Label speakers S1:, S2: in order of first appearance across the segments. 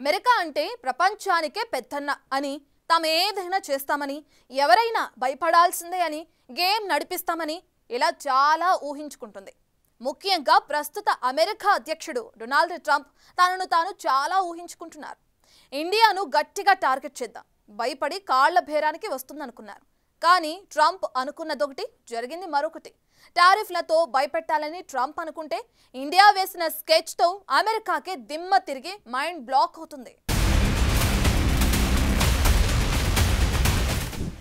S1: America అంటే ప్రపంచానికే పెద్దన్న అని, తామేదైనా చేస్తామని, ఎవరైనా భయపడాల్సిందే అని, గేమ్ నడిపిస్తామని ఇలా చాలా ఊహించుకుంటుంది. ముఖ్యంగా ప్రస్తుత అమెరికా అధ్యక్షుడు డొనాల్డ్ ట్రంప్ తనను తాను చాలా ఊహించుకుంటున్నారు. ఇండియాను గట్టిగా టార్గెట్ చేద్దాం, భయపడి కాళ్ల బేరానికి వస్తుందనుకున్నారు. కానీ ట్రంప్ అనుకున్నదొకటి, జరిగింది మరొకటి. టారిఫ్లతో భయపెట్టాలని ట్రంప్ అనుకుంటే, ఇండియా వేసిన స్కెచ్తో అమెరికాకే దిమ్మ తిరిగి మైండ్ బ్లాక్ అవుతుంది.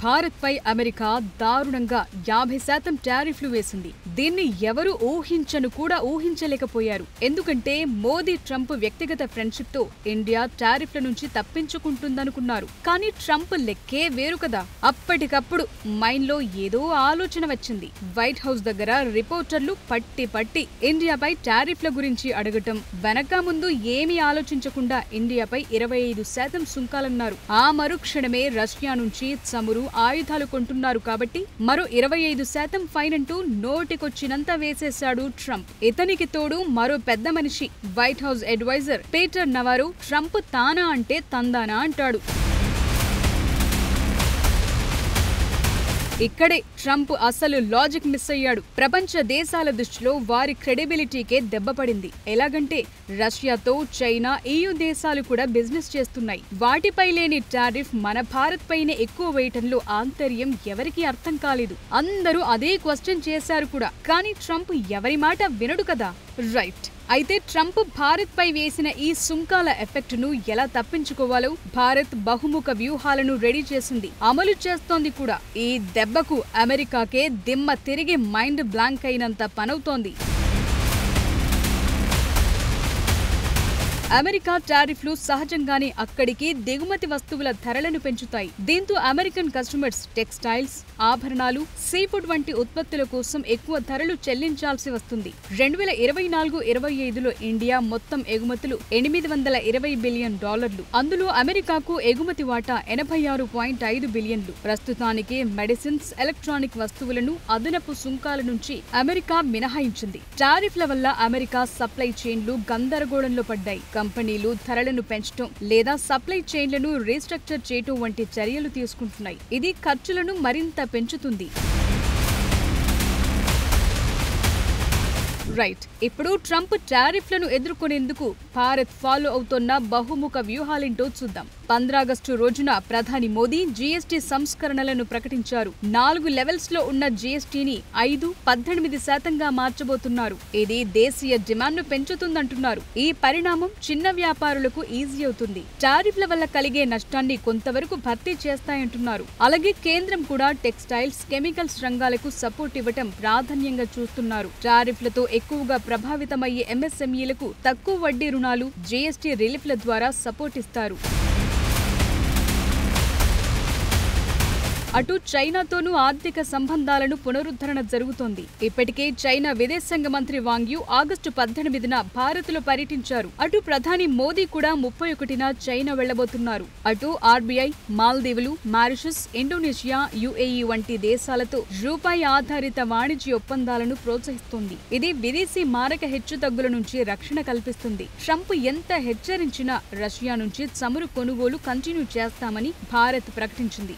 S2: భారత్ పై అమెరికా దారుణంగా 50% టారిఫ్లు వేసింది. దీన్ని ఎవరు ఊహించలేకపోయారు. ఎందుకంటే మోదీ ట్రంప్ వ్యక్తిగత ఫ్రెండ్షిప్ తో ఇండియా టారిఫ్ల నుంచి తప్పించుకుంటుందనుకున్నారు. కానీ ట్రంప్ లెక్కే వేరు కదా. అప్పటికప్పుడు మైండ్ లో ఏదో ఆలోచన వచ్చింది. వైట్ హౌస్ దగ్గర రిపోర్టర్లు పట్టి ఇండియాపై టారిఫ్ల గురించి అడగటం, వెనక ముందు ఏమీ ఆలోచించకుండా ఇండియాపై 25% సుంకాలన్నారు. ఆ మరుక్షణమే రష్యా నుంచి చమురు, ఆయుధాలు కొంటున్నారు కాబట్టి మరో 25% ఫైన్ అంటూ నోటికొచ్చినంత వేసేశాడు ట్రంప్. ఇతనికి తోడు మరో పెద్ద మనిషి, White House adviser Peter Navarro Trump తానా అంటే తందానా అంటాడు. ఇక్కడే ట్రంప్ అసలు లాజిక్ మిస్ అయ్యాడు. ప్రపంచ దేశాల దృష్టిలో వారి క్రెడిబిలిటీకే దెబ్బపడింది. ఎలాగంటే రష్యాతో చైనా, EU దేశాలు కూడా బిజినెస్ చేస్తున్నాయి. వాటిపై లేని టారిఫ్ మన భారత్ పైనే ఎక్కువ వేయటంలో ఆంతర్యం ఎవరికీ అర్థం కాలేదు. అందరూ అదే క్వశ్చన్ చేశారు కూడా. కానీ ట్రంప్ ఎవరి మాట వినడు కదా. రైట్. అయితే ట్రంప్ భారత్ పై వేసిన ఈ సుంకాల ఎఫెక్ట్ ను ఎలా తప్పించుకోవాలో భారత్ బహుముఖ వ్యూహాలను రెడీ చేసింది, అమలు చేస్తోంది కూడా. ఈ దెబ్బకు అమెరికాకే దిమ్మ తిరిగి మైండ్ బ్లాంక్ అయినంత పనవుతోంది. అమెరికా టారిఫ్లు సహజంగానే అక్కడికి దిగుమతి వస్తువుల ధరలను పెంచుతాయి. దీంతో అమెరికన్ కస్టమర్స్ టెక్స్టైల్స్, ఆభరణాలు, సీఫుడ్ వంటి ఉత్పత్తుల కోసం ఎక్కువ ధరలు చెల్లించాల్సి వస్తుంది. 2024-25లో ఇండియా మొత్తం ఎగుమతులు $820 బిలియన్. అందులో అమెరికాకు ఎగుమతి వాటా 86.5 బిలియన్లు. ప్రస్తుతానికి మెడిసిన్స్, ఎలక్ట్రానిక్ వస్తువులను అదనపు సుంకాల నుంచి అమెరికా మినహాయించింది. టారిఫ్ల వల్ల అమెరికా సప్లై చైన్లు గందరగోళంలో పడ్డాయి. కంపెనీలు ధరలను పెంచడం లేదా సప్లై చైన్లను రీస్ట్రక్చర్ చేయటం వంటి చర్యలు తీసుకుంటున్నాయి. ఇది ఖర్చులను మరింత పెంచుతుంది. రైట్. ఇప్పుడు ట్రంప్ టారిఫ్లను ఎదుర్కొనేందుకు భారత్ ఫాలో అవుతున్న బహుముఖ వ్యూహాలేంటో చూద్దాం. 15 ఆగస్టు రోజున ప్రధాని మోదీ జీఎస్టీ సంస్కరణలను ప్రకటించారు. 4 లెవెల్స్ లో ఉన్న జీఎస్టీని 5-18% మార్చబోతున్నారు. ఇది దేశీయ డిమాండ్ను పెంచుతుందంటున్నారు. ఈ పరిణామం చిన్న వ్యాపారులకు ఈజీ అవుతుంది. టారిఫ్ల వల్ల కలిగే నష్టాన్ని కొంతవరకు భర్తీ చేస్తాయంటున్నారు. అలాగే కేంద్రం కూడా టెక్స్టైల్స్, కెమికల్స్ రంగాలకు సపోర్ట్ ఇవ్వటం ప్రాధాన్యంగా చూస్తున్నారు. టారిఫ్లతో ఎక్కువగా ప్రభావితమయ్యే MSMEలకు తక్కువ వడ్డీ రుణాలు, జీఎస్టీ రిలీఫ్ల ద్వారా సపోర్ట్ ఇస్తారు. అటు చైనాతోనూ ఆర్థిక సంబంధాలను పునరుద్ధరణ జరుగుతోంది. ఇప్పటికే చైనా విదేశాంగ మంత్రి వాంగ్ యు ఆగస్టు 18న భారత్లో పర్యటించారు. అటు ప్రధాని మోదీ కూడా 31న చైనా వెళ్లబోతున్నారు. అటు RBI, మాల్దీవులు, మారిషస్, ఇండోనేషియా, UAE వంటి దేశాలతో రూపాయి ఆధారిత వాణిజ్య ఒప్పందాలను ప్రోత్సహిస్తోంది. ఇది విదేశీ మారక హెచ్చుతగ్గుల నుంచి రక్షణ కల్పిస్తుంది. ట్రంప్ ఎంత హెచ్చరించినా రష్యా నుంచి చమురు కొనుగోలు కంటిన్యూ చేస్తామని భారత్ ప్రకటించింది.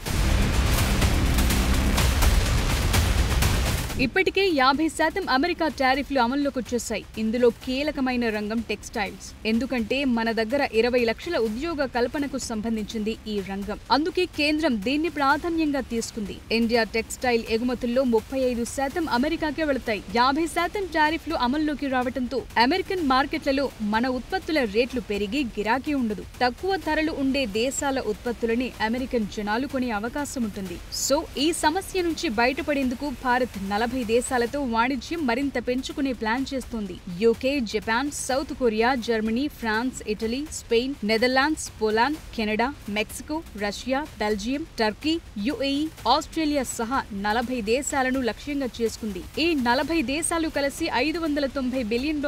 S2: ఇప్పటికే 50% అమెరికా టారిఫ్లు అమల్లోకి వచ్చేశాయి. ఇందులో కీలకమైన రంగం టెక్స్టైల్స్. ఎందుకంటే మన దగ్గర 20 లక్షల ఉద్యోగ కల్పనకు సంబంధించింది ఈ రంగం. అందుకే కేంద్రం దీన్ని ప్రాధాన్యంగా తీసుకుంది. ఇండియా టెక్స్టైల్ ఎగుమతుల్లో 35% అమెరికాకే వెళతాయి. 50% టారిఫ్లు అమల్లోకి రావడంతో అమెరికన్ మార్కెట్లలో మన ఉత్పత్తుల రేట్లు పెరిగి గిరాకీ ఉండదు. తక్కువ ధరలు ఉండే దేశాల ఉత్పత్తులని అమెరికన్ జనాలు కొనే అవకాశం ఉంటుంది. సో ఈ సమస్య నుంచి బయటపడేందుకు భారత్ 40 దేశాలతో వాణిజ్యం మరింత పెంచుకునే ప్లాన్ చేస్తోంది. UK, Japan, South Korea, Germany, France, Italy, Spain, Netherlands, Poland, Canada, Mexico, Russia, Belgium, Turkey, UAE, Australia సహా 40 దేశాలను లక్ష్యంగా చేసుకుంది. ఈ 40 దేశాలు కలిసి $590 బిలియన్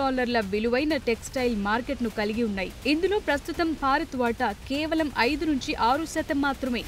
S2: విలువైన టెక్స్టైల్ మార్కెట్ ను కలిగి ఉన్నాయి. ఇందులో ప్రస్తుతం భారత్ వాటా కేవలం 5-6% మాత్రమే.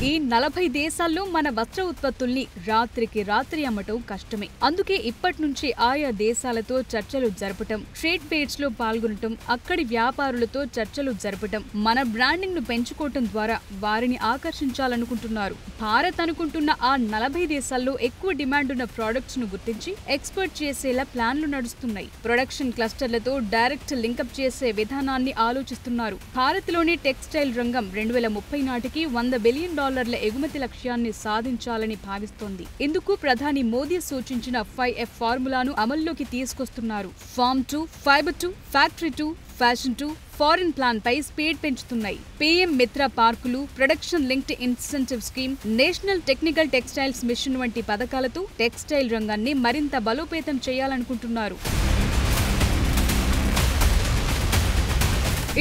S2: ఈ 40 దేశాల్లో మన వస్త్ర ఉత్పత్తుల్ని రాత్రికి రాత్రి అమ్మటం కష్టమే. అందుకే ఇప్పటి నుంచి ఆయా దేశాలతో చర్చలు జరపటం, ట్రేడ్ ఫెయిర్స్ లో పాల్గొనటం, అక్కడి వ్యాపారులతో చర్చలు జరపటం, మన బ్రాండింగ్ ను పెంచుకోవటం ద్వారా వారిని ఆకర్షించాలనుకుంటున్నారు. భారత్ అనుకుంటున్న ఆ 40 దేశాల్లో ఎక్కువ డిమాండ్ ఉన్న ప్రొడక్ట్స్ ను గుర్తించి ఎక్స్పోర్ట్ చేసేలా ప్లాన్లు నడుస్తున్నాయి. ప్రొడక్షన్ క్లస్టర్లతో డైరెక్ట్ లింకప్ చేసే విధానాన్ని ఆలోచిస్తున్నారు. భారత్ లోని టెక్స్టైల్ రంగం 2030 నాటికి $100 బిలియన్ ఎగుమతి లక్ష్యాన్ని సాధించాలని భావిస్తోంది. ఇందుకు ప్రధాని మోదీ సూచించిన 5F ఫార్ములాను అమల్లోకి తీసుకొస్తున్నారు. Farm to, fibre to, factory to, fashion to, foreign plan పై స్పీడ్ పెంచుతున్నాయి. పీఎం మిత్ర పార్కులు, production linked incentive scheme, national technical textiles mission వంటి పథకాలతో టెక్స్టైల్ రంగాన్ని మరింత బలోపేతం చేయాలనుకుంటున్నారు.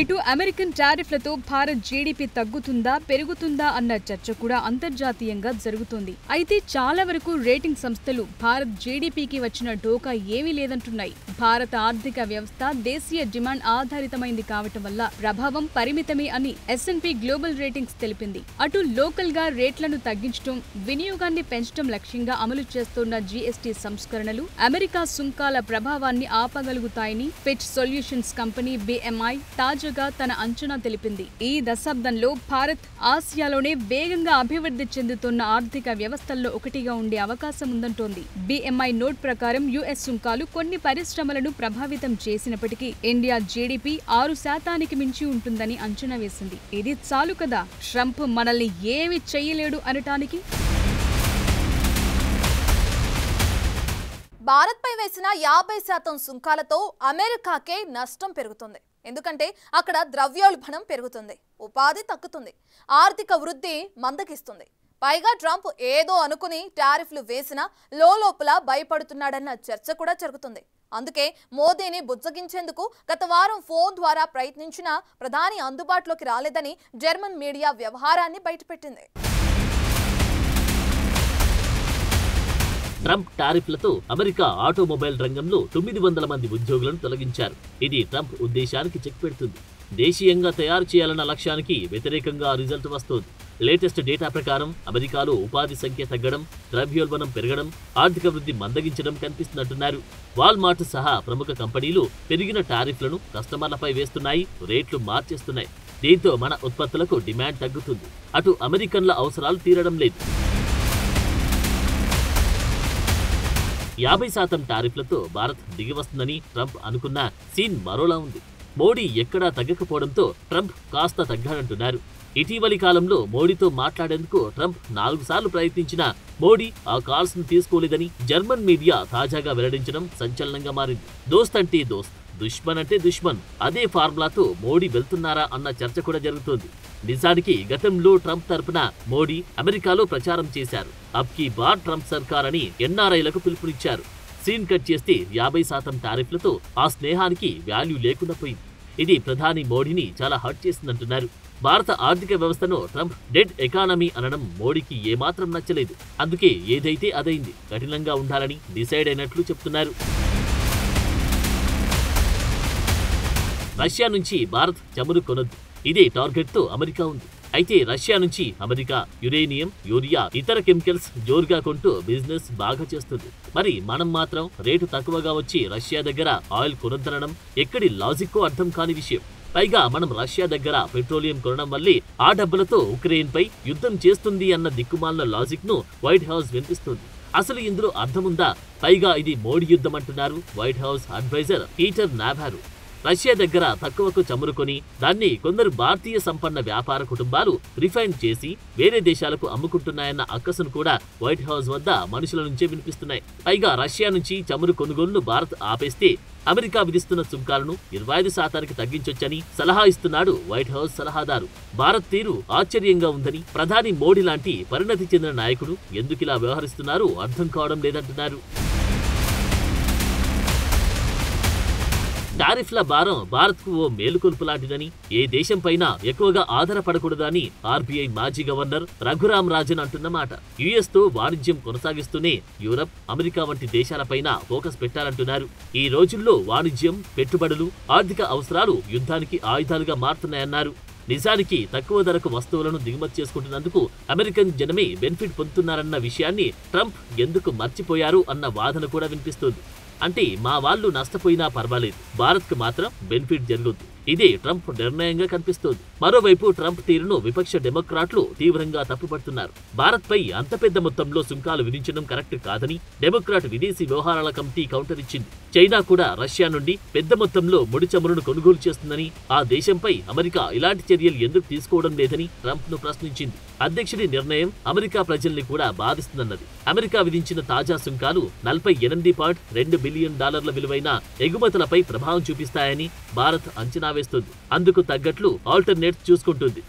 S2: ఇటు అమెరికన్ టారిఫ్లతో భారత్ జీడీపీ తగ్గుతుందా పెరుగుతుందా అన్న చర్చ కూడా అంతర్జాతీయంగా జరుగుతోంది. అయితే చాలా వరకు రేటింగ్ సంస్థలు భారత్ జీడీపీకి వచ్చిన ఢోకా ఏమీ లేదంటున్నాయి. భారత ఆర్థిక వ్యవస్థ దేశీయ డిమాండ్ ఆధారితమైంది కావటం వల్ల ప్రభావం పరిమితమే అని S&P గ్లోబల్ రేటింగ్స్ తెలిపింది. అటు లోకల్ గా రేట్లను తగ్గించడం, వినియోగాన్ని పెంచడం లక్ష్యంగా అమలు చేస్తున్న జీఎస్టీ సంస్కరణలు అమెరికా సుంకాల ప్రభావాన్ని ఆపగలుగుతాయని ఫిచ్ సొల్యూషన్స్ కంపెనీ BMI తాజాగా తన అంచనా తెలిపింది. ఈ దశాబ్దంలో భారత్ ఆసియాలోనే వేగంగా అభివృద్ధి చెందుతున్న ఆర్థిక వ్యవస్థల్లో ఒకటిగా ఉండే అవకాశం ఉందంటోంది. BMI నోట్ ప్రకారం US సుంకాలు కొన్ని పరిశ్రమలను ప్రభావితం చేసినప్పటికీ ఇండియా జీడీపీ 6% మించి ఉంటుందని అంచనా వేసింది. ఇది చాలు కదా ట్రంప్ మనల్ని ఏమీ చెయ్యలేడు అనటానికి?
S1: భారత్పై వేసిన 50% సుంకాలతో అమెరికాకే నష్టం పెరుగుతుంది. ఎందుకంటే అక్కడ ద్రవ్యోల్బణం పెరుగుతుంది, ఉపాధి తగ్గుతుంది, ఆర్థిక వృద్ధి మందగిస్తుంది. పైగా ట్రంప్ ఏదో అనుకుని టారిఫ్లు వేసినా లోపల భయపడుతున్నాడన్న చర్చ కూడా జరుగుతుంది. అందుకే మోదీని బుజ్జగించేందుకు గత వారం ఫోన్ ద్వారా ప్రయత్నించినా ప్రధాని అందుబాటులోకి రాలేదని జర్మన్ మీడియా వ్యవహారాన్ని బయటపెట్టింది.
S3: ట్రంప్ టారిఫ్లతో అమెరికా ఆటోమొబైల్ రంగంలో 900 మంది ఉద్యోగులను తొలగించారు. ఇది ట్రంప్ ఉద్దేశానికి చెక్ పెడుతుంది. దేశీయంగా తయారు చేయాలన్న లక్ష్యానికి వ్యతిరేకంగా రిజల్ట్ వస్తోంది. లేటెస్ట్ డేటా ప్రకారం అమెరికాలో ఉపాధి సంఖ్య తగ్గడం, ద్రవ్యోల్బణం పెరగడం, ఆర్థిక వృద్ధి మందగించడం కనిపిస్తున్నట్టున్నారు. వాల్మార్ట్ సహా ప్రముఖ కంపెనీలు పెరిగిన టారిఫ్లను కస్టమర్లపై వేస్తున్నాయి, రేట్లు మార్చేస్తున్నాయి. దీంతో మన ఉత్పత్తులకు డిమాండ్ తగ్గుతుంది. అటు అమెరికన్ల అవసరాలు తీరడం లేదు. 50% టారిఫ్లతో భారత్ దిగివస్తుందని ట్రంప్ అనుకున్న సీన్ మరోలా ఉంది. మోడీ ఎక్కడా తగ్గకపోవడంతో ట్రంప్ కాస్త తగ్గాడంటున్నారు. ఇటీవలి కాలంలో మోడీతో మాట్లాడేందుకు ట్రంప్ 4 సార్లు ప్రయత్నించినా మోడీ ఆ కాల్స్ ను తీసుకోలేదని జర్మన్ మీడియా తాజాగా వెల్లడించడం సంచలనంగా మారింది. దోస్త్ అంటే దోస్త్, దుష్మన్ అంటే దుష్మన్, అదే ఫార్ములాతో మోడీ వెళ్తున్నారా అన్న చర్చ కూడా జరుగుతోంది. నిజానికి గతంలో ట్రంప్ తరపున మోడీ అమెరికాలో ప్రచారం చేశారు. అబ్ కీ బార్ ట్రంప్ సర్కార్ అని ఎన్ఆర్ఐలకు పిలుపునిచ్చారు. సీన్ కట్ చేస్తే 50% టారిఫ్లతో ఆ స్నేహానికి వాల్యూ లేకుండా పోయింది. ఇది ప్రధాని మోడీని చాలా హర్ట్ చేసిందంటున్నారు. భారత ఆర్థిక వ్యవస్థను ట్రంప్ డెడ్ ఎకానమీ అనడం మోడీకి ఏమాత్రం నచ్చలేదు. అందుకే ఏదైతే అదైంది, కఠినంగా ఉండాలని డిసైడ్ అయినట్లు చెప్తున్నారు. రష్యా నుంచి భారత్ చమురు కొనొద్దు, ఇదే టార్గెట్తో అమెరికా ఉంది. అయితే రష్యా నుంచి అమెరికా యురేనియం, యూరియా, ఇతర కెమికల్స్ జోరుగా కొంటూ బిజినెస్ బాగా చేస్తుంది. మరి మనం మాత్రం రేటు తక్కువగా వచ్చి రష్యా దగ్గర ఆయిల్ కొనొద్దనడం ఎక్కడి లాజిక్కో అర్థం కాని విషయం. పైగా మనం రష్యా దగ్గర పెట్రోలియం కొనడం వల్లే ఆ డబ్బులతో ఉక్రెయిన్ పై యుద్ధం చేస్తుంది అన్న దిక్కుమాలిన లాజిక్ ను వైట్ హౌస్ వినిపిస్తుంది. అసలు ఇందులో అర్థముందా? పైగా ఇది మోడీ యుద్ధం అంటున్నారు White House adviser Peter Navarro. Russia దగ్గర తక్కువకు చమురుకొని దాన్ని కొందరు భారతీయ సంపన్న వ్యాపార కుటుంబాలు రిఫైన్ చేసి వేరే దేశాలకు అమ్ముకుంటున్నాయన్న అక్కసును కూడా వైట్ హౌస్ వద్ద మనుషుల నుంచే వినిపిస్తున్నాయి. పైగా రష్యా నుంచి చమురు కొనుగోలును భారత్ ఆపేస్తే అమెరికా విధిస్తున్న సుంకాలను 25% తగ్గించొచ్చని సలహా ఇస్తున్నాడు వైట్ హౌస్ సలహాదారు. భారత్ తీరు ఆశ్చర్యంగా ఉందని, ప్రధాని మోడీ లాంటి పరిణతి చెందిన నాయకుడు ఎందుకిలా వ్యవహరిస్తున్నారో అర్థం కావడం లేదంటున్నారు. టారిఫ్ల భారం భారత్కు ఓ మేలుకొల్పు లాంటిదని, ఏ దేశంపైనా ఎక్కువగా ఆధారపడకూడదని ఆర్బీఐ మాజీ గవర్నర్ రఘురామ్ రాజన్ అంటున్నమాట. యుఎస్ తో వాణిజ్యం కొనసాగిస్తూనే యూరప్, అమెరికా వంటి దేశాలపైన ఫోకస్ పెట్టాలంటున్నారు. ఈ రోజుల్లో వాణిజ్యం, పెట్టుబడులు, ఆర్థిక అవసరాలు యుద్ధానికి ఆయుధాలుగా మారుతున్నాయన్నారు. నిజానికి తక్కువ ధరకు వస్తువులను దిగుమతి చేసుకుంటున్నందుకు అమెరికన్ జనమే బెనిఫిట్ పొందుతున్నారన్న విషయాన్ని ట్రంప్ ఎందుకు మర్చిపోయారు అన్న వాదన కూడా వినిపిస్తోంది. అంటే మా వాళ్ళు నష్టపోయినా పర్వాలేదు, భారత్కు మాత్రం బెనిఫిట్ జరగొద్దు. ఇదే ట్రంప్ నిర్ణయంగా కనిపిస్తోంది. మరోవైపు ట్రంప్ తీరును విపక్ష డెమోక్రాట్లు తీవ్రంగా తప్పుపడుతున్నారు. భారత్పై అంత పెద్ద మొత్తంలో సుంకాలు విధించడం కరెక్ట్ కాదని డెమోక్రాట్ విదేశీ వ్యవహారాల కమిటీ కౌంటర్ ఇచ్చింది. చైనా కూడా రష్యా నుండి పెద్ద మొత్తంలో ముడి చమురును కొనుగోలు చేస్తుందని, ఆ దేశంపై అమెరికా ఇలాంటి చర్యలు ఎందుకు తీసుకోవడం లేదని ట్రంప్ ను ప్రశ్నించింది. అధ్యక్షుడి నిర్ణయం అమెరికా ప్రజల్ని కూడా బాధిస్తుందన్నది. అమెరికా విధించిన తాజా సుంకాలు $48.2 బిలియన్ విలువైన ఎగుమతులపై ప్రభావం చూపిస్తాయని భారత్ అంచనా వేస్తుంది. అందుకు తగ్గట్లు ఆల్టర్నేట్స్ చూసుకుంటుంది.